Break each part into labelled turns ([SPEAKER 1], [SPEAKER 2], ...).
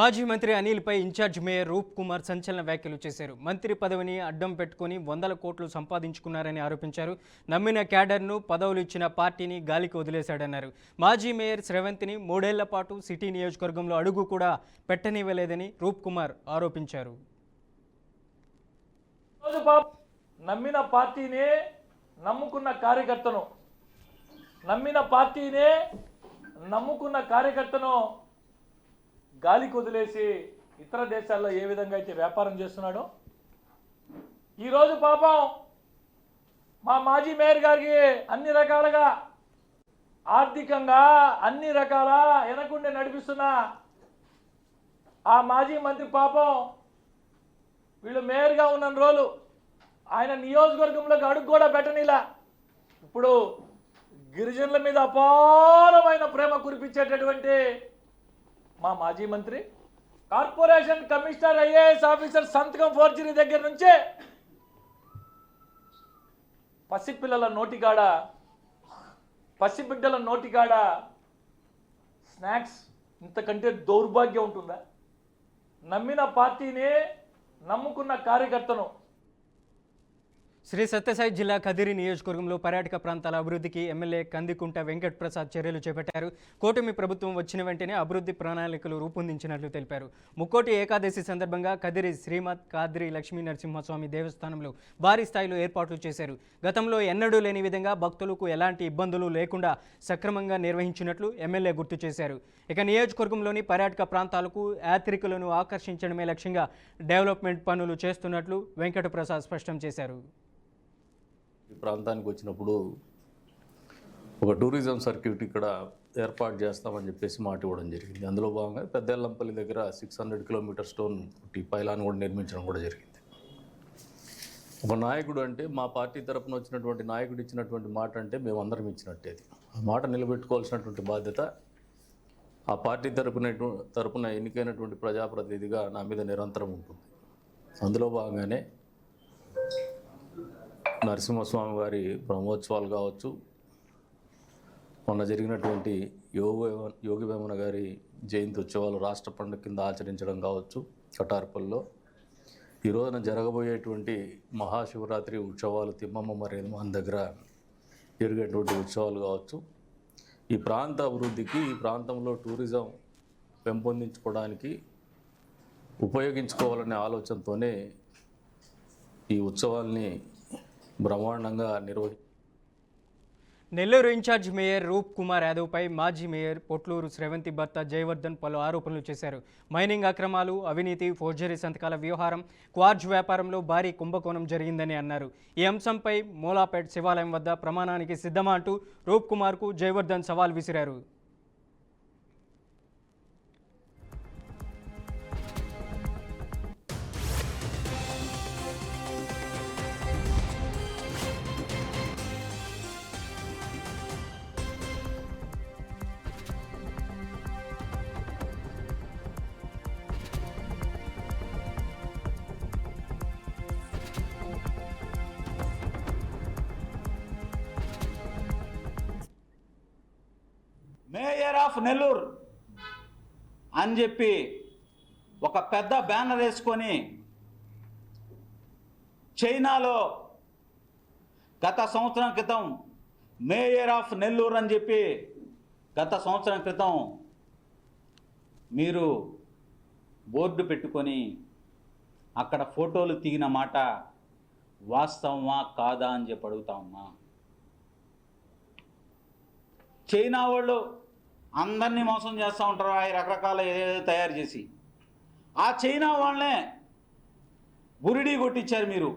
[SPEAKER 1] మాజీ మంత్రి అనిల్పై incharge mayor రూప్ కుమార్ సంచలన వ్యాఖ్యలు చేశారు. మంత్రి పదవిని అడ్డం పెట్టుకుని 100 కోట్లు సంపాదించుకున్నారని ఆరోపించారు. నమ్మిన క్యాడర్ను పదవులు ఇచ్చిన పార్టీని గాలికి వదిలేశాడన్నారు. మాజీ మేయర్ శ్రవంతిని 3 ఏళ్ల పాటు సిటీ నియోజకవర్గంలో అడుగు కూడా పెట్టనివ్వలేదని రూప్ కుమార్ ఆరోపించారు.
[SPEAKER 2] నమ్మిన పార్టీనే నమ్ముకున్న కార్యకర్తను గాలికి వదిలేసి ఇతర దేశాల్లో ఏ విధంగా అయితే వ్యాపారం చేస్తున్నాడో ఈరోజు పాపం మా మాజీ మేయర్ గారికి అన్ని రకాలుగా ఆర్థికంగా అన్ని రకాల వెనకుండే నడిపిస్తున్న ఆ మాజీ మంత్రి పాపం వీళ్ళు మేయర్గా ఉన్న రోజులు ఆయన నియోజకవర్గంలోకి అడుగు కూడా పెట్టనిలా. ఇప్పుడు గిరిజనుల మీద అపారమైన ప్రేమ కురిపించేటటువంటి మా మాజీ మంత్రి కార్పొరేషన్ కమిషనర్ ఐఏఎస్ ఆఫీసర్ సంతకం ఫోర్జరీ దగ్గర నుంచే పసిబిడ్డల నోటిగాడ స్నాక్స్ ఇంతకంటే దౌర్భాగ్యం ఉంటుందా? నమ్మిన పార్టీని నమ్ముకున్న కార్యకర్తను.
[SPEAKER 1] శ్రీ సత్యసాయి జిల్లా కదిరి నియోజకవర్గంలో పర్యాటక ప్రాంతాల అభివృద్ధికి ఎమ్మెల్యే కందికుంట వెంకట్ ప్రసాద్ చర్యలు చేపట్టారు. కూటమి ప్రభుత్వం వచ్చిన వెంటనే అభివృద్ధి ప్రణాళికలు రూపొందించినట్లు తెలిపారు. ముక్కోటి ఏకాదశి సందర్భంగా కదిరి శ్రీమద్ కాద్రి లక్ష్మీ నరసింహస్వామి దేవస్థానంలో భారీ స్థాయిలో ఏర్పాట్లు చేశారు. గతంలో ఎన్నడూ లేని విధంగా భక్తులకు ఎలాంటి ఇబ్బందులు లేకుండా సక్రమంగా నిర్వహించినట్లు ఎమ్మెల్యే గుర్తు చేశారు. ఇక నియోజకవర్గంలోని పర్యాటక ప్రాంతాలకు యాత్రికులను ఆకర్షించడమే లక్ష్యంగా డెవలప్మెంట్ పనులు చేస్తున్నట్లు వెంకట ప్రసాద్ స్పష్టం చేశారు.
[SPEAKER 3] ఈ ప్రాంతానికి వచ్చినప్పుడు ఒక టూరిజం సర్క్యూట్ ఇక్కడ ఏర్పాటు చేస్తామని చెప్పేసి మాట ఇవ్వడం జరిగింది. అందులో భాగంగా పెద్దెల్లంపల్లి దగ్గర 600 కిలోమీటర్ స్టోన్ పైలాన్ కూడా నిర్మించడం కూడా జరిగింది. ఒక నాయకుడు అంటే మా పార్టీ తరపున వచ్చినటువంటి నాయకుడు ఇచ్చినటువంటి మాట అంటే మేమందరం ఇచ్చినట్టే. ఆ మాట నిలబెట్టుకోవాల్సినటువంటి బాధ్యత ఆ పార్టీ తరపున ఎన్నికైనటువంటి ప్రజాప్రతినిధిగా నా మీద నిరంతరం ఉంటుంది. అందులో భాగంగానే నరసింహస్వామి వారి బ్రహ్మోత్సవాలు కావచ్చు, మొన్న జరిగినటువంటి యోగి వేమన గారి జయంతి ఉత్సవాలు రాష్ట్ర పండుగ కింద ఆచరించడం కావచ్చు, కటార్పల్లో ఈ రోజున జరగబోయేటువంటి మహాశివరాత్రి ఉత్సవాలు తిమ్మమ్మ మరేమో దగ్గర జరిగేటువంటి ఉత్సవాలు కావచ్చు, ఈ ప్రాంత అభివృద్ధికి ఈ ప్రాంతంలో టూరిజం పెంపొందించుకోవడానికి ఉపయోగించుకోవాలనే ఆలోచనతోనే ఈ ఉత్సవాల్ని బ్రహ్మాండంగా
[SPEAKER 1] నెల్లూరు ఇన్ఛార్జ్ మేయర్ రూప్ కుమార్ యాదవ్పై మాజీ మేయర్ పొట్లూరు శ్రవంతి భర్త జయవర్ధన్ పలు ఆరోపణలు చేశారు. మైనింగ్ అక్రమాలు, అవినీతి, ఫోర్జరీ సంతకాల వ్యవహారం, క్వార్జ్ వ్యాపారంలో భారీ కుంభకోణం జరిగిందని అన్నారు. ఈ అంశంపై మూలాపేట్ శివాలయం వద్ద ప్రమాణానికి సిద్ధమా అంటూ రూప్ కుమార్కు జయవర్ధన్ సవాల్ విసిరారు.
[SPEAKER 4] మేయర్ ఆఫ్ నెల్లూరు అని చెప్పి ఒక పెద్ద బ్యానర్ వేసుకొని చైనాలో గత సంవత్సరం క్రితం మేయర్ ఆఫ్ నెల్లూరు అని చెప్పి గత సంవత్సరం క్రితం మీరు బోర్డు పెట్టుకొని అక్కడ ఫోటోలు దిగిన మాట వాస్తవమా కాదా అని చెప్పి అడుగుతా ఉన్నా. చైనా వాళ్ళు అందరినీ మోసం చేస్తూ ఉంటారు, ఆ రకరకాల ఏదేదో తయారు చేసి ఆ చైనా వాళ్ళనే బురిడీ కొట్టించారు. మీరు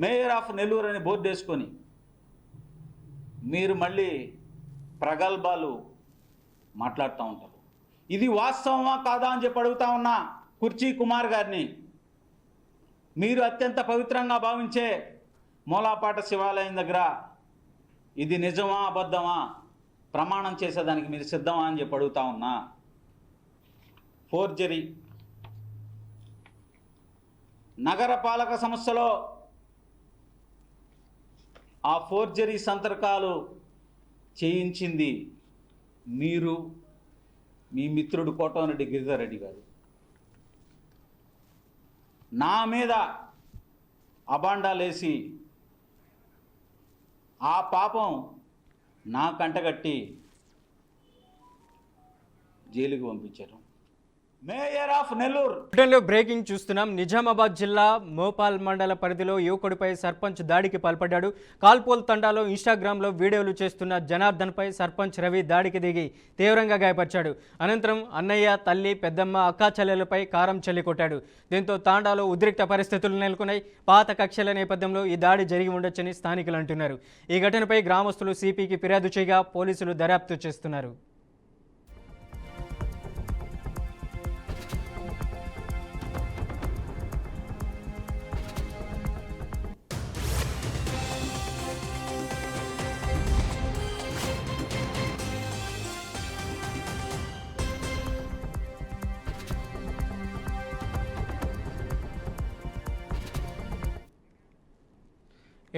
[SPEAKER 4] మేయర్ ఆఫ్ నెల్లూరు అని బోర్డు వేసుకొని మీరు మళ్ళీ ప్రగల్భాలు మాట్లాడుతూ ఉంటారు. ఇది వాస్తవమా కాదా అని చెప్పి అడుగుతా ఉన్నా కుర్చీ కుమార్ గారిని. మీరు అత్యంత పవిత్రంగా భావించే మూలాపాట శివాలయం దగ్గర ఇది నిజమా అబద్ధమా ప్రమాణం చేసేదానికి మీరు సిద్ధమా అని చెప్పి అడుగుతా ఉన్నా. ఫోర్జరీ నగరపాలక సంస్థలో ఆ ఫోర్జరీ సంతకాలు చేయించింది మీరు, మీ మిత్రుడు కోటమిరెడ్డి గిరిధారెడ్డి గారు నా మీద అబాండాలేసి ఆ పాపం నా కంటగట్టి జైలుకి పంపించారు. మేయర్ ఆఫ్ నెల్లూరు
[SPEAKER 1] బ్రిటన్లో బ్రేకింగ్ చూస్తున్నాం. నిజామాబాద్ జిల్లా మోపాల్ మండల పరిధిలో యువకుడిపై సర్పంచ్ దాడికి పాల్పడ్డాడు. కాల్పోల్ తండాలో ఇన్స్టాగ్రామ్లో వీడియోలు చేస్తున్న జనార్దన్పై సర్పంచ్ రవి దాడికి దిగి తీవ్రంగా గాయపరిచాడు. అనంతరం అన్నయ్య, తల్లి, పెద్దమ్మ, అక్కా చెల్లెలపై కారం చల్లి కొట్టాడు. దీంతో తాండాలో ఉద్రిక్త పరిస్థితులు నెలకొన్నాయి. పాత కక్షల నేపథ్యంలో ఈ దాడి జరిగి ఉండొచ్చని స్థానికులు అంటున్నారు. ఈ ఘటనపై గ్రామస్తులు సిపికి ఫిర్యాదు చేయగా పోలీసులు దర్యాప్తు చేస్తున్నారు.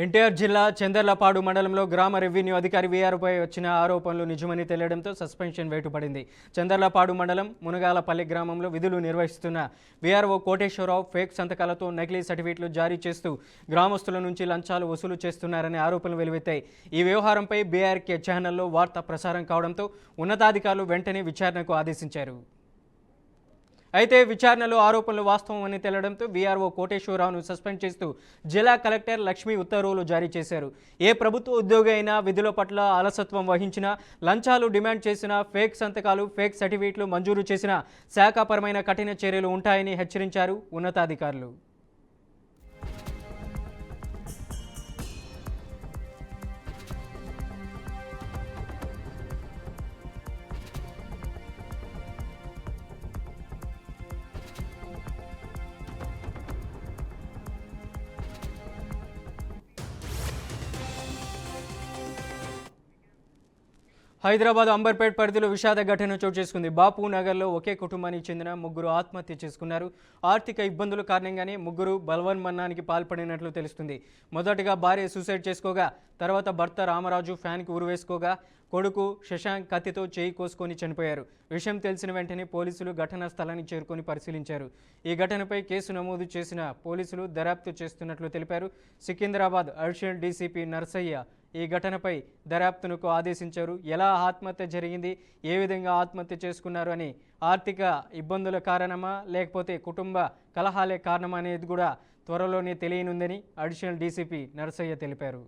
[SPEAKER 1] ఎన్టీఆర్ జిల్లా చందర్లపాడు మండలంలో గ్రామ రెవెన్యూ అధికారి వీఆర్ఓపై వచ్చిన ఆరోపణలు నిజమని తెలియడంతో సస్పెన్షన్ వేటు పడింది. చందర్లపాడు మండలం మునగాలపల్లి గ్రామంలో విధులు నిర్వహిస్తున్న వీఆర్ఓ కోటేశ్వరరావు ఫేక్ సంతకాలతో నకిలీ సర్టిఫికెట్లు జారీ చేస్తూ గ్రామస్తుల నుంచి లంచాలు వసూలు చేస్తున్నారనే ఆరోపణలు వెలువెత్తాయి. ఈ వ్యవహారంపై బీఆర్కే ఛానల్లో వార్త ప్రసారం కావడంతో ఉన్నతాధికారులు వెంటనే విచారణకు ఆదేశించారు. అయితే విచారణలో ఆరోపణలు వాస్తవం అని తెలడంతో వీఆర్ఓ కోటేశ్వరరావును సస్పెండ్ చేస్తూ జిల్లా కలెక్టర్ లక్ష్మి ఉత్తర్వులు జారీ చేశారు. ఏ ప్రభుత్వ ఉద్యోగి అయినా విధుల పట్ల అలసత్వం వహించినా, లంచాలు డిమాండ్ చేసినా, ఫేక్ సంతకాలు, ఫేక్ సర్టిఫికెట్లు మంజూరు చేసిన శాఖాపరమైన కఠిన చర్యలు ఉంటాయని హెచ్చరించారు ఉన్నతాధికారులు. హైదరాబాద్ అంబర్పేట్ పరిధిలో విషాద ఘటన చోటు చేసుకుంది. బాపు నగర్లో ఒకే కుటుంబానికి చెందిన ముగ్గురు ఆత్మహత్య చేసుకున్నారు. ఆర్థిక ఇబ్బందుల కారణంగానే ముగ్గురు బలవన్మరణానికి పాల్పడినట్లు తెలుస్తుంది. మొదటగా భార్య సూసైడ్ చేసుకోగా, తర్వాత భర్త రామరాజు ఫ్యాన్కి ఉరివేసుకోగా, కొడుకు శశాంక్ కత్తితో చేయి కోసుకొని చనిపోయారు. విషయం తెలిసిన వెంటనే పోలీసులు ఘటనా స్థలానికి చేరుకొని పరిశీలించారు. ఈ ఘటనపై కేసు నమోదు చేసిన పోలీసులు దర్యాప్తు చేస్తున్నట్లు తెలిపారు. సికింద్రాబాద్ అడిషనల్ డీసీపీ నర్సయ్య ఈ ఘటనపై దర్యాప్తునకు ఆదేశించారు. ఎలా ఆత్మహత్య జరిగింది, ఏ విధంగా ఆత్మహత్య చేసుకున్నారు అని, ఆర్థిక ఇబ్బందుల కారణమా లేకపోతే కుటుంబ కలహాలే కారణమా అనేది కూడా త్వరలోనే తెలియనుందని అడిషనల్ డీసీపీ నర్సయ్య తెలిపారు.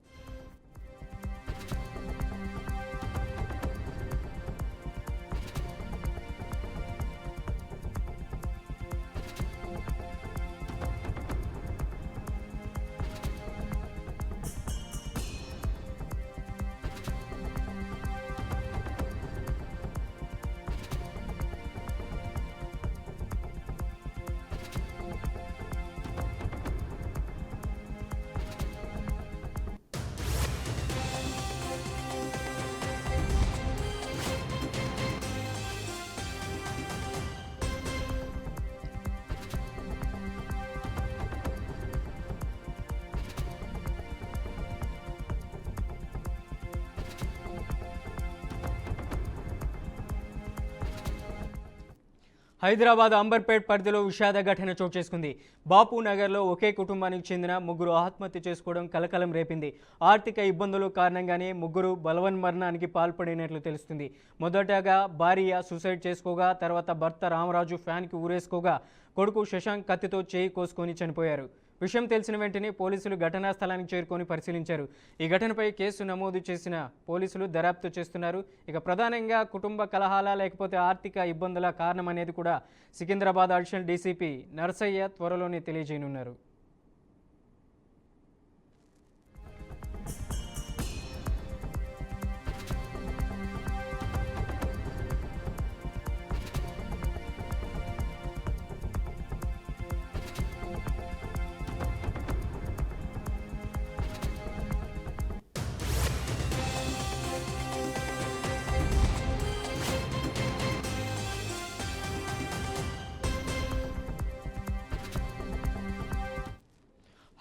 [SPEAKER 1] హైదరాబాద్ అంబర్పేట్ పరిధిలో విషాద ఘటన చోటు చేసుకుంది. బాపు నగర్లో ఒకే కుటుంబానికి చెందిన ముగ్గురు ఆత్మహత్య చేసుకోవడం కలకలం రేపింది. ఆర్థిక ఇబ్బందుల కారణంగానే ముగ్గురు బలవన్మరణానికి పాల్పడినట్లు తెలుస్తుంది. మొదటగా భార్య సూసైడ్ చేసుకోగా, తర్వాత భర్త రామరాజు ఫ్యాన్కి ఊరేసుకోగా, కొడుకు శశాంక్ కత్తితో చేయి కోసుకొని చనిపోయారు. విషయం తెలిసిన వెంటనే పోలీసులు ఘటనా స్థలానికి చేరుకొని పరిశీలించారు. ఈ ఘటనపై కేసు నమోదు చేసిన పోలీసులు దర్యాప్తు చేస్తున్నారు. ఇక ప్రధానంగా కుటుంబ కలహాల లేకపోతే ఆర్థిక ఇబ్బందుల కారణం అనేది కూడా సికింద్రాబాద్ అడిషనల్ డీసీపీ నర్సయ్య త్వరలోనే తెలియజేయనున్నారు.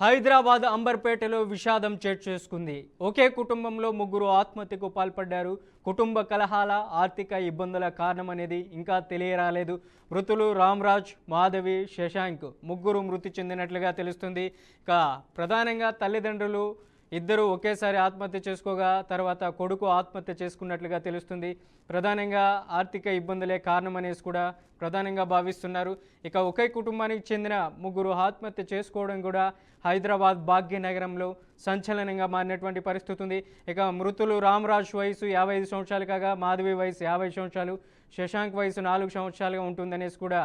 [SPEAKER 1] హైదరాబాద్ అంబర్పేటలో విషాదం చోటు చేసుకుంది. ఒకే కుటుంబంలో ముగ్గురు ఆత్మహత్యకు పాల్పడ్డారు. కుటుంబ కలహాల, ఆర్థిక ఇబ్బందుల కారణమనేది ఇంకా తెలియరాలేదు. మృతులు రామ్రాజ్, మాధవి, శశాంక్ ముగ్గురు మృతి చెందినట్లుగా తెలుస్తుంది. ఇక ప్రధానంగా తల్లిదండ్రులు ఇద్దరు ఒకేసారి ఆత్మహత్య చేసుకోగా తర్వాత కొడుకు ఆత్మహత్య చేసుకున్నట్లుగా తెలుస్తుంది. ప్రధానంగా ఆర్థిక ఇబ్బందులే కారణమనేసి కూడా ప్రధానంగా భావిస్తున్నారు. ఇక ఒకే కుటుంబానికి చెందిన ముగ్గురు ఆత్మహత్య చేసుకోవడం కూడా హైదరాబాద్ భాగ్యనగరంలో సంచలనంగా మారినటువంటి పరిస్థితి ఉంది. ఇక మృతులు రామ్రాజ్ వయసు 55 సంవత్సరాలు కాగా మాధవి వయసు 50 సంవత్సరాలు, శశాంక్ వయసు 4 సంవత్సరాలుగా ఉంటుందనేసి కూడా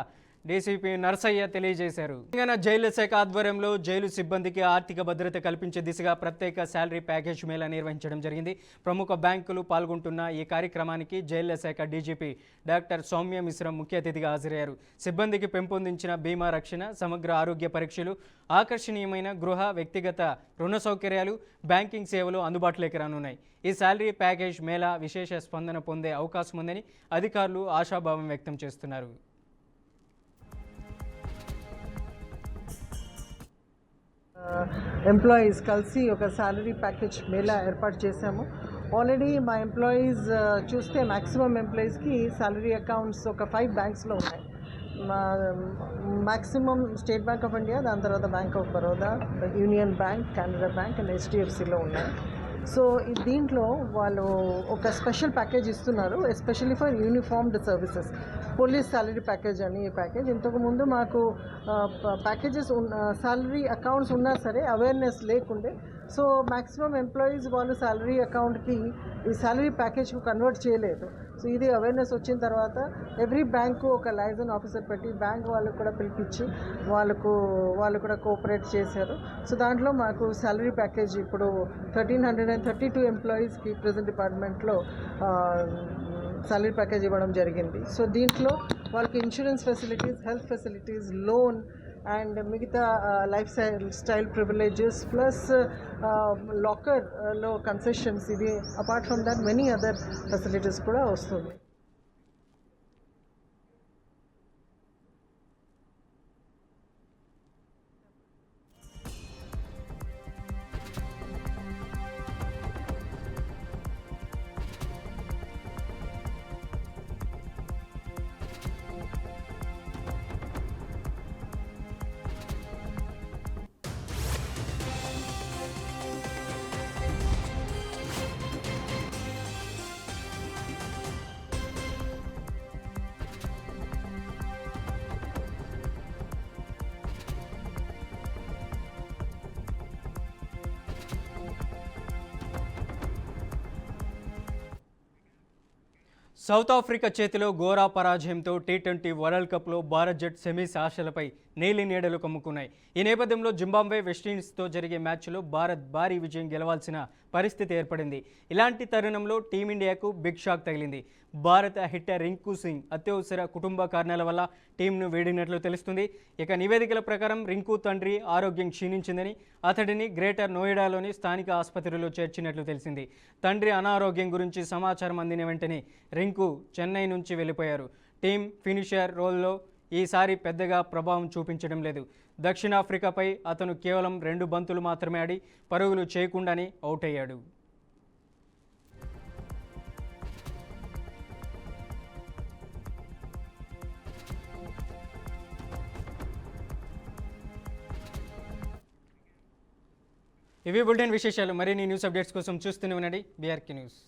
[SPEAKER 1] డీసీపీ నర్సయ్య తెలియజేశారు. తెలంగాణ జైళ్ల శాఖ ఆధ్వర్యంలో జైలు సిబ్బందికి ఆర్థిక భద్రత కల్పించే దిశగా ప్రత్యేక శాలరీ ప్యాకేజ్ మేళా నిర్వహించడం జరిగింది. ప్రముఖ బ్యాంకులు పాల్గొంటున్న ఈ కార్యక్రమానికి జైళ్ల శాఖ డీజీపీ డాక్టర్ సౌమ్య మిశ్రా ముఖ్య అతిథిగా హాజరయ్యారు. సిబ్బందికి పెంపొందించిన బీమా రక్షణ, సమగ్ర ఆరోగ్య పరీక్షలు, ఆకర్షణీయమైన గృహ, వ్యక్తిగత రుణ సౌకర్యాలు, బ్యాంకింగ్ సేవలు అందుబాటులోకి రానున్నాయి. ఈ శాలరీ ప్యాకేజ్ మేళా విశేష స్పందన పొందే అవకాశం ఉందని అధికారులు ఆశాభావం వ్యక్తం చేస్తున్నారు.
[SPEAKER 5] ఎంప్లాయీస్ కలిసి ఒక శాలరీ ప్యాకేజ్ మేళా ఏర్పాటు చేశాము. ఆల్రెడీ మా ఎంప్లాయీస్ చూస్తే మ్యాక్సిమం ఎంప్లాయీస్కి శాలరీ అకౌంట్స్ ఒక 5 బ్యాంక్స్లో ఉన్నాయి. Maximum State Bank of India, దాని తర్వాత Bank of Baroda, union bank, Canara bank and HDFCలో ఉన్నాయి. సో దీంట్లో వాళ్ళు ఒక స్పెషల్ ప్యాకేజ్ ఇస్తున్నారు, especially for uniformed services. Police salary package అని ఈ ప్యాకేజ్. ఇంతకుముందు మాకు ప్యాకేజెస్ శాలరీ అకౌంట్స్ ఉన్నా సరే అవేర్నెస్ లేకుండే. సో మ్యాక్సిమం ఎంప్లాయీస్ వాళ్ళు శాలరీ అకౌంట్కి ఈ శాలరీ ప్యాకేజ్కు కన్వర్ట్ చేయలేదు. సో ఇది అవేర్నెస్ వచ్చిన తర్వాత ఎవ్రీ బ్యాంకు ఒక లైజన్ ఆఫీసర్ పెట్టి బ్యాంక్ వాళ్ళకు కూడా పిలిపించి వాళ్ళు కూడా కోఆపరేట్ చేశారు. సో దాంట్లో మాకు శాలరీ ప్యాకేజ్ ఇప్పుడు 1332 ఎంప్లాయీస్కి ప్రెజెంట్ డిపార్ట్మెంట్లో శాలరీ ప్యాకేజ్ ఇవ్వడం జరిగింది. సో దీంట్లో వాళ్ళకి insurance facilities, health facilities, loan and మిగతా లైఫ్ స్టైల్ ప్రివిలేజెస్ ప్లస్ లాకర్లో కన్సెషన్స్, ఇది apart from that many other facilities కూడా వస్తుంది.
[SPEAKER 1] సౌత్ ఆఫ్రికా చేతిలో ఘోర పరాజయంతో T20 వరల్డ్ కప్లో భారత్ జట్ సెమీస్ ఆశలపై నీలి నీడలు కమ్ముకున్నాయి. ఈ నేపథ్యంలో జింబాబ్వే, వెస్టిండీస్తో జరిగే మ్యాచ్లో భారత్ భారీ విజయం గెలవాల్సిన పరిస్థితి ఏర్పడింది. ఇలాంటి తరుణంలో టీమిండియాకు బిగ్ షాక్ తగిలింది. భారత హిట్టర్ రింకు సింగ్ అత్యవసర కుటుంబ కారణాల వల్ల టీంను వీడినట్లు తెలుస్తుంది. ఇక నివేదికల ప్రకారం రింకు తండ్రి ఆరోగ్యం క్షీణించిందని అతడిని గ్రేటర్ నోయిడాలోని స్థానిక ఆసుపత్రిలో చేర్చినట్లు తెలిసింది. తండ్రి అనారోగ్యం గురించి సమాచారం అందిన వెంటనే రింకు చెన్నై నుంచి వెళ్ళిపోయారు. టీం ఫినిషర్ రోల్లో ఈసారి పెద్దగా ప్రభావం చూపించడం లేదు. దక్షిణాఫ్రికాపై అతను కేవలం 2 బంతులు మాత్రమే ఆడి పరుగులు చేయకుండానే అవుట్ అయ్యాడు. ఇవి బులెటిన్ విశేషాలు. మరిన్ని న్యూస్ అప్డేట్స్ కోసం చూస్తూనే ఉండండి BRK న్యూస్.